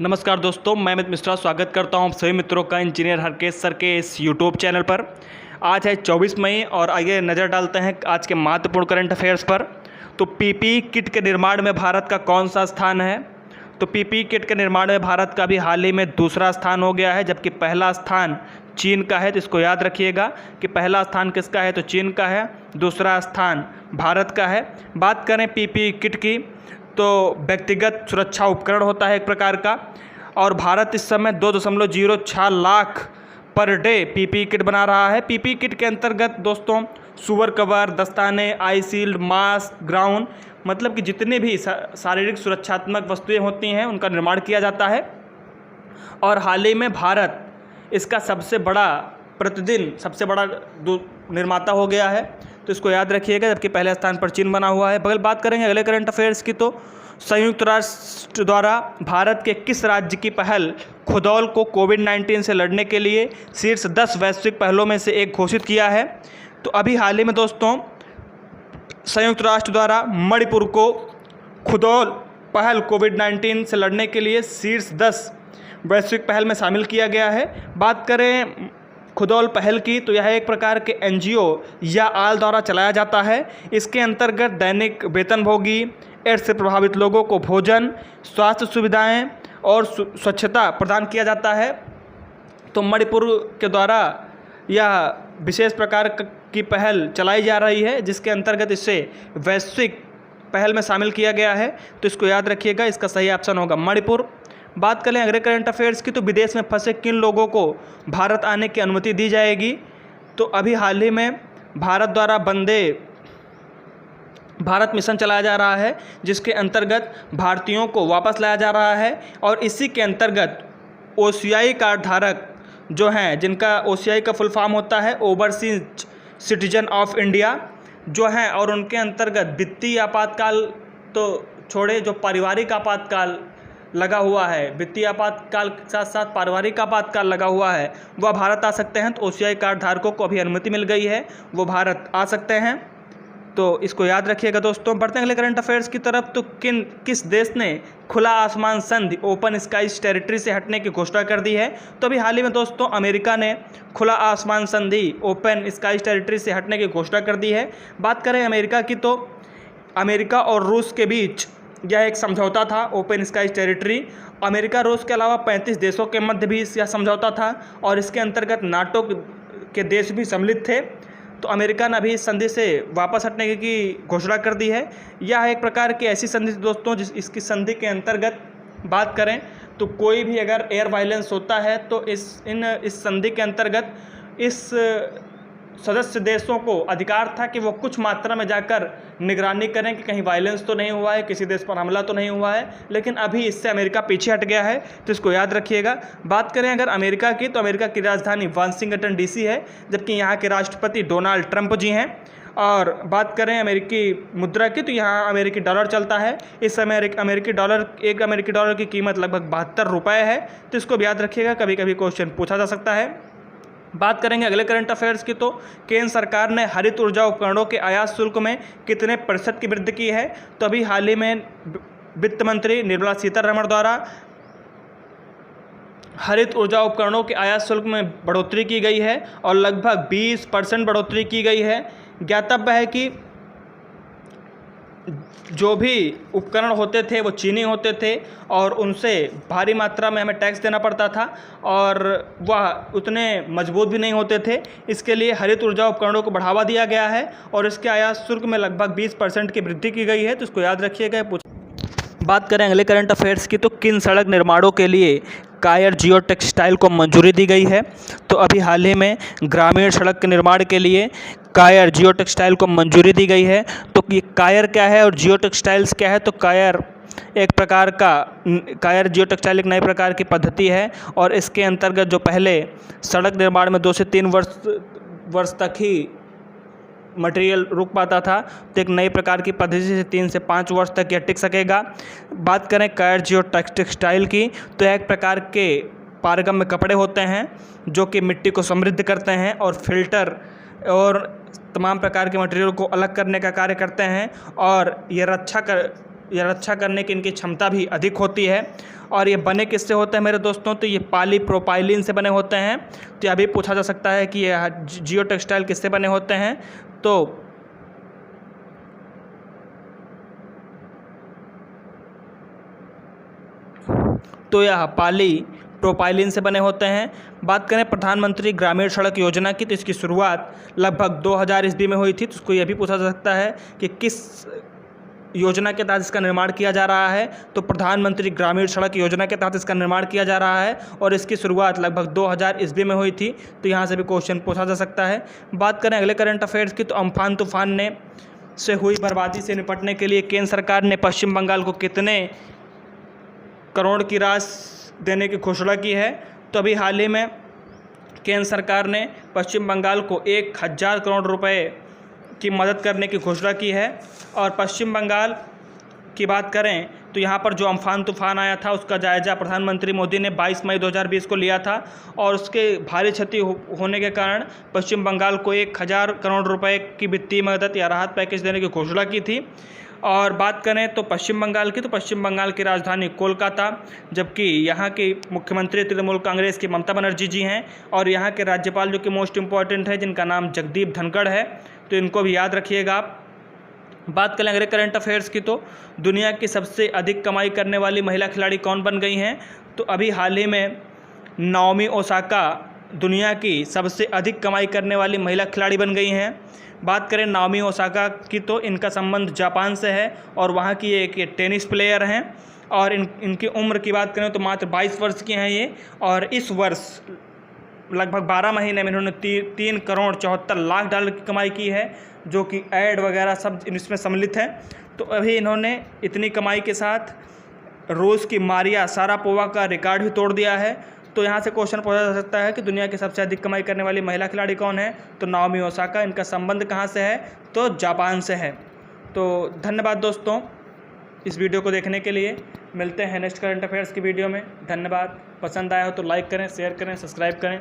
नमस्कार दोस्तों, मैं अमित मिश्रा स्वागत करता हूं सभी मित्रों का इंजीनियर हरकेश सर के इस यूट्यूब चैनल पर। आज है 24 मई और आइए नज़र डालते हैं आज के महत्वपूर्ण करंट अफेयर्स पर। तो पीपीई किट के निर्माण में भारत का कौन सा स्थान है? तो पीपीई किट के निर्माण में भारत का भी हाल ही में दूसरा स्थान हो गया है, जबकि पहला स्थान चीन का है। तो इसको याद रखिएगा कि पहला स्थान किसका है, तो चीन का है, दूसरा स्थान भारत का है। बात करें पीपीई किट की, तो व्यक्तिगत सुरक्षा उपकरण होता है एक प्रकार का, और भारत इस समय 2.06 lakh per day PPE kit बना रहा है। पीपीई किट के अंतर्गत दोस्तों सुअर कवर, दस्ताने, आई शील्ड, मास्क, ग्राउन, मतलब कि जितने भी शारीरिक सुरक्षात्मक वस्तुएं होती हैं उनका निर्माण किया जाता है। और हाल ही में भारत इसका सबसे बड़ा निर्माता हो गया है, तो इसको याद रखिएगा, जबकि पहले स्थान पर चीन बना हुआ है। बगल बात करेंगे अगले करंट अफेयर्स की, तो संयुक्त राष्ट्र द्वारा भारत के किस राज्य की पहल खुदौल को कोविड-19 से लड़ने के लिए शीर्ष 10 वैश्विक पहलों में से एक घोषित किया है? तो अभी हाल ही में दोस्तों संयुक्त राष्ट्र द्वारा मणिपुर को खुदौल पहल कोविड-19 से लड़ने के लिए शीर्ष 10 वैश्विक पहल में शामिल किया गया है। बात करें खुदौल पहल की, तो यह एक प्रकार के एनजीओ या आल द्वारा चलाया जाता है। इसके अंतर्गत दैनिक वेतनभोगी, एड्स से प्रभावित लोगों को भोजन, स्वास्थ्य सुविधाएं और स्वच्छता प्रदान किया जाता है। तो मणिपुर के द्वारा यह विशेष प्रकार की पहल चलाई जा रही है, जिसके अंतर्गत इसे वैश्विक पहल में शामिल किया गया है। तो इसको याद रखिएगा, इसका सही ऑप्शन होगा मणिपुर। बात करें अगले करंट अफेयर्स की, तो विदेश में फंसे किन लोगों को भारत आने की अनुमति दी जाएगी? तो अभी हाल ही में भारत द्वारा वंदे भारत मिशन चलाया जा रहा है, जिसके अंतर्गत भारतीयों को वापस लाया जा रहा है। और इसी के अंतर्गत ओसीआई कार्ड धारक जो हैं, जिनका ओसीआई का फुल फॉर्म होता है ओवरसीज सिटीजन ऑफ इंडिया जो हैं, और उनके अंतर्गत वित्तीय आपातकाल तो छोड़े, जो पारिवारिक आपातकाल लगा हुआ है, वित्तीय आपातकाल के साथ साथ पारिवारिक आपातकाल लगा हुआ है, वह भारत आ सकते हैं। तो ओसीआई कार्ड धारकों को अभी अनुमति मिल गई है, वो भारत आ सकते हैं। तो इसको याद रखिएगा दोस्तों। बढ़ते हैं अगले करंट अफेयर्स की तरफ, तो किस देश ने खुला आसमान संधि ओपन स्काईज टेरिटरी से हटने की घोषणा कर दी है? तो अभी हाल ही में दोस्तों अमेरिका ने खुला आसमान संधि ओपन स्काईज टेरिटरी से हटने की घोषणा कर दी है। बात करें अमेरिका की, तो अमेरिका और रूस के बीच यह एक समझौता था ओपन स्काईज टेरिटरी। अमेरिका रूस के अलावा 35 देशों के मध्य भी यह समझौता था, और इसके अंतर्गत नाटो के देश भी सम्मिलित थे। तो अमेरिका ने अभी इस संधि से वापस हटने की घोषणा कर दी है। यह एक प्रकार की ऐसी संधि दोस्तों इसकी संधि के अंतर्गत बात करें तो कोई भी अगर एयर वायलेंस होता है तो इस संधि के अंतर्गत इस सदस्य देशों को अधिकार था कि वो कुछ मात्रा में जाकर निगरानी करें कि कहीं वायलेंस तो नहीं हुआ है, किसी देश पर हमला तो नहीं हुआ है। लेकिन अभी इससे अमेरिका पीछे हट गया है, तो इसको याद रखिएगा। बात करें अगर अमेरिका की, तो अमेरिका की राजधानी वाशिंगटन डीसी है, जबकि यहाँ के राष्ट्रपति डोनाल्ड ट्रंप जी हैं। और बात करें अमेरिकी मुद्रा की, तो यहाँ अमेरिकी डॉलर चलता है। इस समय एक अमेरिकी डॉलर की कीमत लगभग 72 रुपये है। तो इसको भी याद रखिएगा, कभी कभी क्वेश्चन पूछा जा सकता है। बात करेंगे अगले करंट अफेयर्स की, तो केंद्र सरकार ने हरित ऊर्जा उपकरणों के आयात शुल्क में कितने प्रतिशत की वृद्धि की है? तो अभी हाल ही में वित्त मंत्री निर्मला सीतारमण द्वारा हरित ऊर्जा उपकरणों के आयात शुल्क में बढ़ोतरी की गई है और लगभग 20% बढ़ोतरी की गई है। ज्ञातव्य है कि जो भी उपकरण होते थे वो चीनी होते थे और उनसे भारी मात्रा में हमें टैक्स देना पड़ता था और वह उतने मजबूत भी नहीं होते थे। इसके लिए हरित ऊर्जा उपकरणों को बढ़ावा दिया गया है और इसके आयात शुल्क में लगभग 20% की वृद्धि की गई है। तो इसको याद रखिएगा। बात करें अगले करंट अफेयर्स की, तो किन सड़क निर्माणों के लिए कायर जियो टेक्सटाइल को मंजूरी दी गई है? तो अभी हाल ही में ग्रामीण सड़क के निर्माण के लिए कायर जियो टेक्सटाइल को मंजूरी दी गई है। तो ये कायर क्या है और जियो टेक्सटाइल्स क्या है? तो कायर जियो टेक्सटाइल एक नई प्रकार की पद्धति है, और इसके अंतर्गत जो पहले सड़क निर्माण में 2 से 3 वर्ष तक ही मटेरियल रुक पाता था, तो एक नई प्रकार की पद्धति से 3 से 5 वर्ष तक यह टिक सकेगा। बात करें कायर जियो टेक्सटाइल की, तो एक प्रकार के पारगम्य कपड़े होते हैं जो कि मिट्टी को समृद्ध करते हैं और फिल्टर और तमाम प्रकार के मटेरियल को अलग करने का कार्य करते हैं, और ये या रक्षा करने की इनकी क्षमता भी अधिक होती है। और ये बने किससे होते हैं मेरे दोस्तों, तो ये पॉलीप्रोपाइलीन से बने होते हैं। तो यह भी पूछा जा सकता है कि ये जियो टेक्सटाइल किससे बने होते हैं, तो यह पॉलीप्रोपाइलीन से बने होते हैं। बात करें प्रधानमंत्री ग्रामीण सड़क योजना की, तो इसकी शुरुआत लगभग 2000 ईस्वी में हुई थी। तो उसको यह भी पूछा जा सकता है कि किस योजना के तहत इसका निर्माण किया जा रहा है, तो प्रधानमंत्री ग्रामीण सड़क योजना के तहत इसका निर्माण किया जा रहा है और इसकी शुरुआत लगभग 2000 ईस्वी में हुई थी। तो यहाँ से भी क्वेश्चन पूछा जा सकता है। बात करें अगले करंट अफेयर्स की, तो अम्फान तूफान से हुई बर्बादी से निपटने के लिए केंद्र सरकार ने पश्चिम बंगाल को कितने करोड़ की राशि देने की घोषणा की है। तो अभी हाल ही में केंद्र सरकार ने पश्चिम बंगाल को 1000 करोड़ रुपए की मदद करने की घोषणा की है। और पश्चिम बंगाल की बात करें तो यहाँ पर जो अम्फान तूफान आया था उसका जायज़ा प्रधानमंत्री मोदी ने 22 मई 2020 को लिया था और उसके भारी क्षति होने के कारण पश्चिम बंगाल को 1000 करोड़ रुपए की वित्तीय मदद या राहत पैकेज देने की घोषणा की थी। और बात करें तो पश्चिम बंगाल की, तो पश्चिम बंगाल की राजधानी कोलकाता, जबकि यहाँ की मुख्यमंत्री तृणमूल कांग्रेस की ममता बनर्जी जी हैं और यहाँ के राज्यपाल जो कि मोस्ट इम्पॉर्टेंट है जिनका नाम जगदीप धनखड़ है, तो इनको भी याद रखिएगा आप। बात करें अगले करंट अफेयर्स की, तो दुनिया की सबसे अधिक कमाई करने वाली महिला खिलाड़ी कौन बन गई हैं, तो अभी हाल ही में नाओमी ओसाका दुनिया की सबसे अधिक कमाई करने वाली महिला खिलाड़ी बन गई हैं। बात करें नाओमी ओसाका की, तो इनका संबंध जापान से है और वहाँ की एक टेनिस प्लेयर हैं और इनकी उम्र की बात करें तो मात्र 22 वर्ष की हैं ये। और इस वर्ष लगभग 12 महीने में इन्होंने 3 करोड़ 74 लाख डॉलर की कमाई की है, जो कि ऐड वगैरह सब इसमें सम्मिलित है। तो अभी इन्होंने इतनी कमाई के साथ रूस की मारिया शारापोवा का रिकॉर्ड भी तोड़ दिया है। तो यहाँ से क्वेश्चन पूछा जा सकता है कि दुनिया की सबसे अधिक कमाई करने वाली महिला खिलाड़ी कौन है, तो नाओमी ओसाका। इनका संबंध कहाँ से है, तो जापान से है। तो धन्यवाद दोस्तों इस वीडियो को देखने के लिए। मिलते हैं नेक्स्ट करंट अफेयर्स की वीडियो में। धन्यवाद। पसंद आया हो तो लाइक करें, शेयर करें, सब्सक्राइब करें।